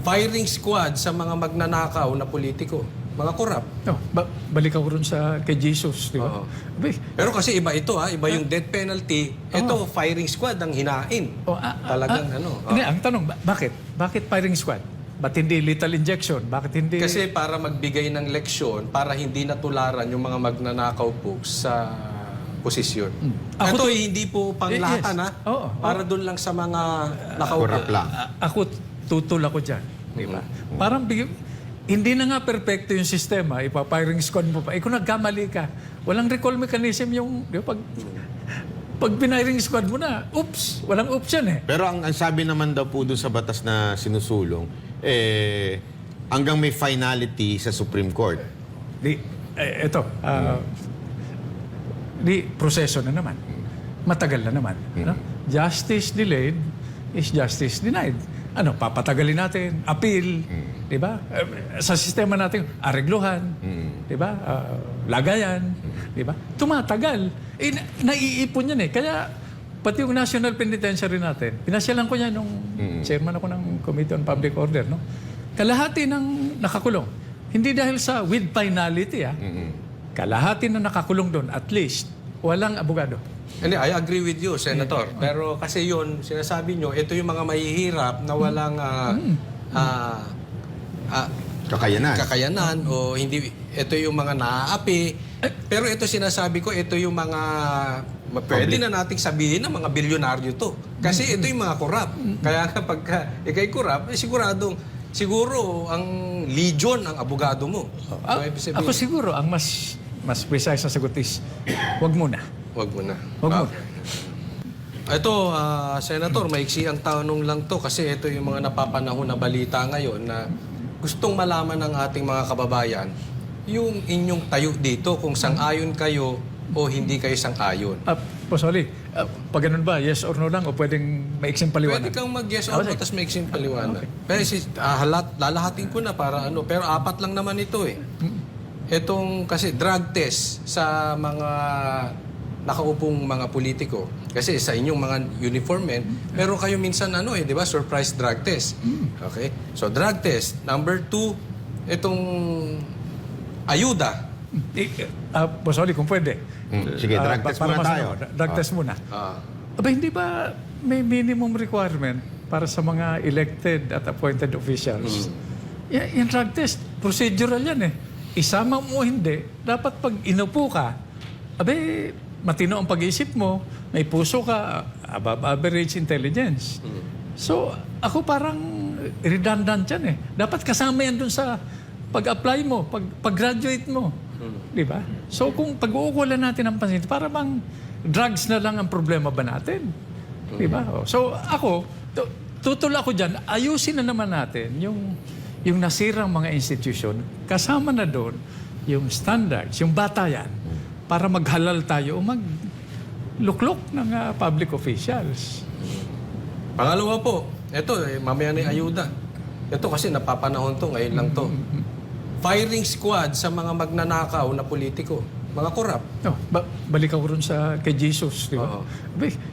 firing squad sa mga magnanakaw na politiko, mga korap. No, balik ako rin sa kay Jesus, di ba? Oo. Pero kasi iba ito iba yung death penalty. Ito, firing squad ang hinain. Talagang Hindi, ang tanong, bakit? Bakit firing squad? Ba't hindi lethal injection? Bakit hindi... Kasi para magbigay ng leksyon, para hindi natularan yung mga magnanakaw po sa posisyon. Ito hindi po panglahatan para doon lang sa mga nakaupo. Ako, tutol ako dyan. Di ba? Parang hindi na nga perfecto yung sistema, ipa-firing squad mo pa. Kung nagkamali ka, walang recall mechanism yung... Di ba, pag piniring squad mo na, oops, walang option Pero ang sabi naman daw po doon sa batas na sinusulong, hanggang may finality sa Supreme Court. Proseso na naman. Matagal na naman. No? Justice delayed is justice denied. Papatagalin natin, appeal, di ba? Sa sistema natin, aregluhan, di ba? Lagayan, di ba? Tumatagal. Naiipon yan Kaya, pati yung National Penitentiary natin, pinasyalan ko yan nung chairman ako ng Committee on Public Order, no? Kalahati ng nakakulong. Hindi dahil sa with finality, kalahati na nakakulong doon, at least, walang abogado. Hindi, I agree with you, Senator. Pero kasi yun, sinasabi nyo, ito yung mga mahihirap na walang kakayanan o hindi, ito yung mga naaapi. Pero ito sinasabi ko, ito yung mga pwede na nating sabihin na mga bilyonaryo to. Kasi ito yung mga korap. Kaya kapag ikay korap, siguro ang legion ang abogado mo. Ako siguro, ang mas precise na sagot is, wag muna. Wag mo na. Ito, Senator, maiksi ang tanong lang to kasi ito yung mga napapanahon na balita ngayon na gustong malaman ng ating mga kababayan yung inyong tayo dito kung sang-ayon kayo o hindi kayo sang-ayon. Sorry, pag ganun ba, yes or no lang o pwedeng maiksing paliwanag? Pwede kang mag-yes or no, tapos maiksing paliwanag. Pero lalahatin ko na para pero 4 lang naman ito Itong kasi drug test sa mga nakaupong mga politiko. Kasi sa inyong mga uniform men, meron kayo minsan di ba, surprise drug test. Okay? So drug test. Number 2, itong ayuda. Sorry, kung pwede. Sige, drug test muna tayo. Drug test muna. Hindi ba may minimum requirement para sa mga elected at appointed officials? Yung drug test, procedural yan Isama mo hindi, dapat pag inupo ka, matino ang pag-iisip mo, may puso ka, above average intelligence. So, ako parang redundant yan Dapat kasama yan dun sa pag-apply mo, pag-graduate mo. Di ba? So, kung pag-uukulan natin ang pansin, para bang drugs na lang ang problema ba natin? Di ba? So, ako, tutol ako dyan, ayusin na naman natin yung nasirang mga institusyon, kasama na doon yung standards, yung batayan, para maghalal tayo o magluklok ng public officials. Pangalawa po, ito, mamaya na yung ayuda. Ito kasi napapanahon to, ngayon lang to. Firing squad sa mga magnanakaw na politiko, mga korap. Balik ako rin sa kay Jesus, di ba?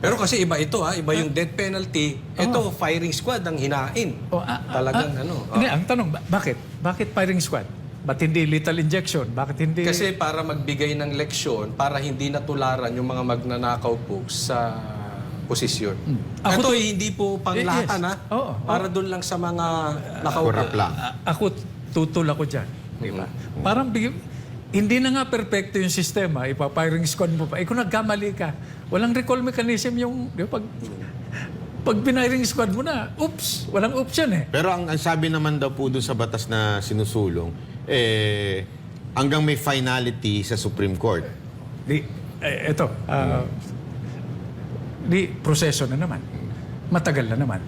Pero kasi iba ito iba yung death penalty. Ito, firing squad ang hinain. Talagang Hindi, ang tanong, bakit? Bakit firing squad? Ba't hindi lethal injection? Bakit hindi... Kasi para magbigay ng leksyon, para hindi natularan yung mga magnanakaw po sa posisyon. Ito hindi po panglahatan para doon lang sa mga nakaupo. Ako, tutol ako dyan. Di ba? Parang hindi na nga perfecto yung sistema, ipa-firing squad mo pa. Kung nagkamali ka, walang recall mechanism yung... Di ba, pag piniring squad mo na, oops, walang option Pero ang sabi naman daw po doon sa batas na sinusulong, hanggang may finality sa Supreme Court. Proseso na naman. Matagal na naman.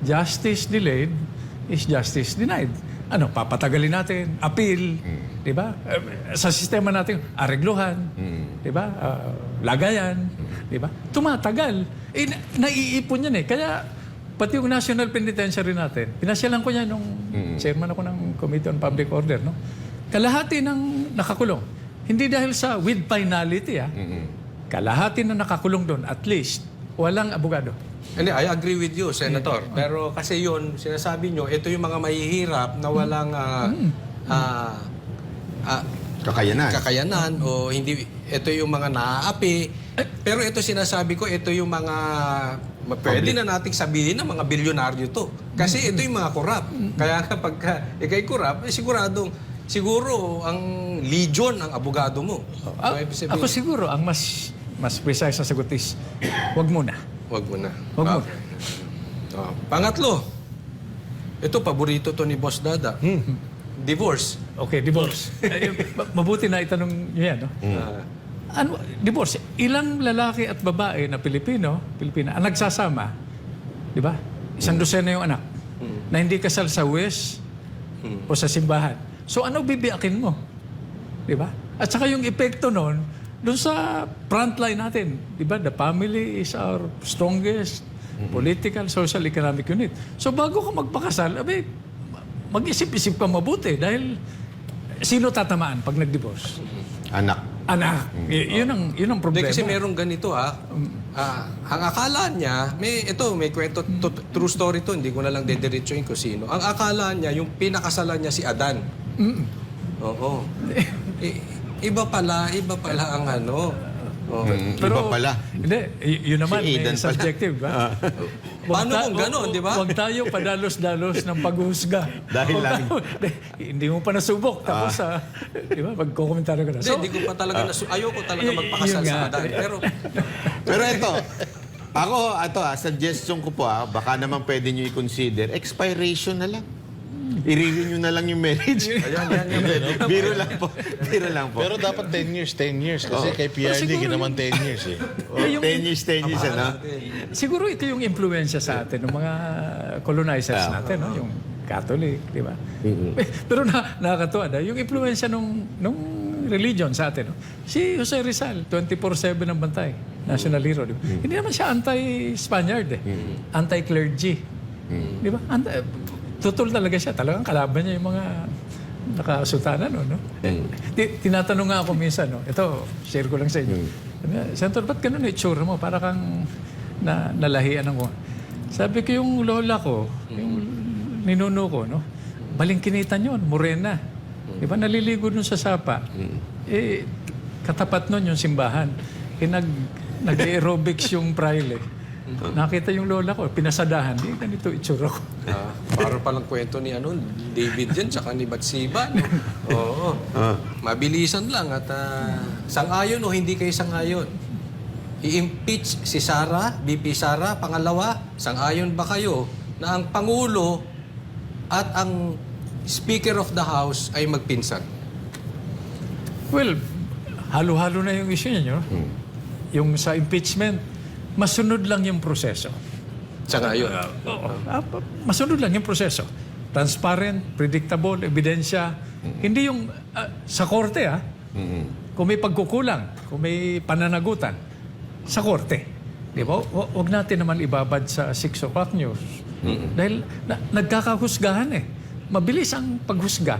Justice delayed is justice denied. Papatagalin natin, appeal, di ba? Sa sistema natin, aregluhan, di ba? Lagayan, di ba? Tumatagal. Naiipon yan Kaya, pati yung National Penitentiary natin, pinasyalan ko yan nung chairman ako ng Committee on Public Order, no? Kalahati ng nakakulong. Hindi dahil sa with finality, kalahati na nakakulong doon, at least, walang abogado. Hindi, I agree with you, Senator. Pero kasi yun, sinasabi nyo, ito yung mga mahihirap na walang kakayanan o hindi, ito yung mga naaapi. Pero ito sinasabi ko, ito yung mga, pwede na nating sabihin na mga bilyonaryo to. Kasi ito yung mga korap. Kaya nga pagka ikay korap, siguro ang legion ang abogado mo. So, ibig sabihin, Ako siguro, ang mas precise na sagot is, wag muna. wag mo na. Wag mo. Pangatlo, ito, paborito to ni Boss Dada. Divorce. Okay, divorce. Mabuti na itanong niyo yan, no? Ano, divorce, ilang lalaki at babae na Pilipina ang nagsasama, di ba? Isang dosena yung anak, na hindi kasal sa wes o sa simbahan. So ano bibiyakin mo? Di ba? At saka yung epekto nun, dun sa frontline natin, di ba? The family is our strongest political, social, economic unit. So bago ka magpakasal, mag-isip-isip ka mabuti dahil sino tatamaan pag nag-divorce? Anak. Yun ang problema. Kasi merong ganito ang akala niya, may kwento, true story to, hindi ko na lang dediretsuin ko sino. Ang akala niya, yung pinakasalan niya si Adan. Oo. Iba pala ang ano. Iba pala. Hindi, yun naman, Si Aidan subjective, ba? Paano kung gano'n, di ba? Huwag tayo padalos-dalos ng paghuhusga. Dahil lang. Hindi mo pa nasubok. Tapos, di ba, pagkukomentaryo ka na. Hindi ko pa talaga, ayoko talaga magpakasal yun sa nga. Adan. Pero ito, suggestion ko po, baka naman pwede nyo i-consider, expiration na lang. I-renew na lang yung marriage. Biro lang po. Pero dapat 10 years kasi kay PRD ginaman 10 years eh. 10 years, ano? Siguro ito yung impluensya sa atin ng mga colonizers natin, no? Yung Catholic, di ba? Pero nakakatuwa na, yung impluensya nung religion sa atin, no? Si Jose Rizal, 24/7 ang bantay, national hero. Di ba? Hindi naman siya anti-Spaniard, anti-clergy. Di ba? Tutol talaga siya. Talagang kalaban niya yung mga nakasutanan, no? Tinatanong nga ako minsan, no? Ito, share ko lang sa inyo. Senator, ba't ganun itsura mo? Para kang nalahian ng Sabi ko, yung lola ko, yung ninuno ko, no? Balingkinitan yun, morena. Di ba? Naliligo nun sa sapa. Katapat nun yung simbahan. Nag-aerobics yung praile. Nakita yung lola ko, pinasadahan. Ganito itsura ko. Para palang kwento ni David yan, tsaka ni Bathsheba. No? Oo. Mabilisan lang at sang-ayon o hindi kayo sang-ayon. I-impeach si Sara, VP Sara, pangalawa, sang-ayon ba kayo na ang Pangulo at ang Speaker of the House ay magpinsan? Well, halo-halo na yung issue niya, no? Yung sa impeachment, masunod lang yung proseso. Sang-ayon. Masunod lang yung proseso. Transparent, predictable, ebidensya. Hindi yung sa korte, kung may pagkukulang, kung may pananagutan, sa korte. Di ba? Huwag natin naman ibabad sa 6 o'clock news. Dahil nagkakahusgahan Mabilis ang paghusga.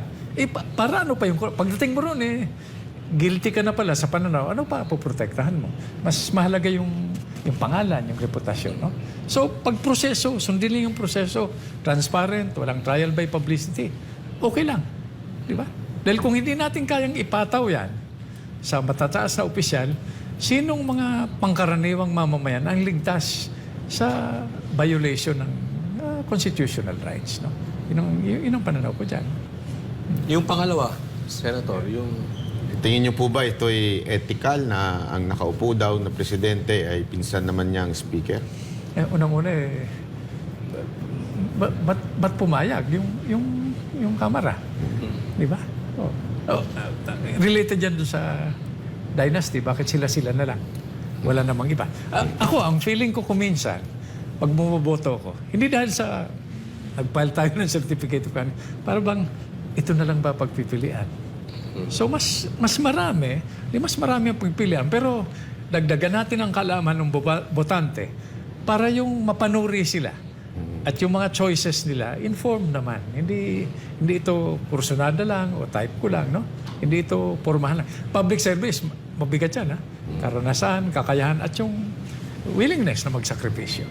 Para ano pa yung... Pagdating mo ron guilty ka na pala sa pananaw, ano pa poprotektahan mo? Mas mahalaga yung pangalan, yung reputasyon, no? So, pag proseso, sundin lang yung proseso, transparent, walang trial by publicity, okay lang. Di ba? Dahil kung hindi natin kayang ipataw yan sa matataas na opisyal, sinong mga pangkaraniwang mamamayan ang ligtas sa violation ng constitutional rights, no? Yun ang pananaw ko dyan. Yung pangalawa, Senator, yung... Tingin niyo po ba ito'y ethical na ang nakaupo daw na presidente ay pinsan naman niyang speaker? Unang-una ba't pumayag yung kamara? Di ba? Related yan doon sa dynasty. Bakit sila na lang? Wala namang iba. Ako, ang feeling ko kuminsan, pag bumoboto ko, hindi dahil sa nag-file tayo ng certificate of candidate, para bang ito na lang ba pagpipilian? So mas marami ang pagpilian, pero dagdagan natin ang kaalaman ng botante para yung mapanuri sila at yung mga choices nila informed naman. Hindi ito kursunada lang o type ko lang, no? Hindi ito pormahan lang. Public service, mabigat yan, Karanasan, kakayahan at yung willingness na magsakripisyo.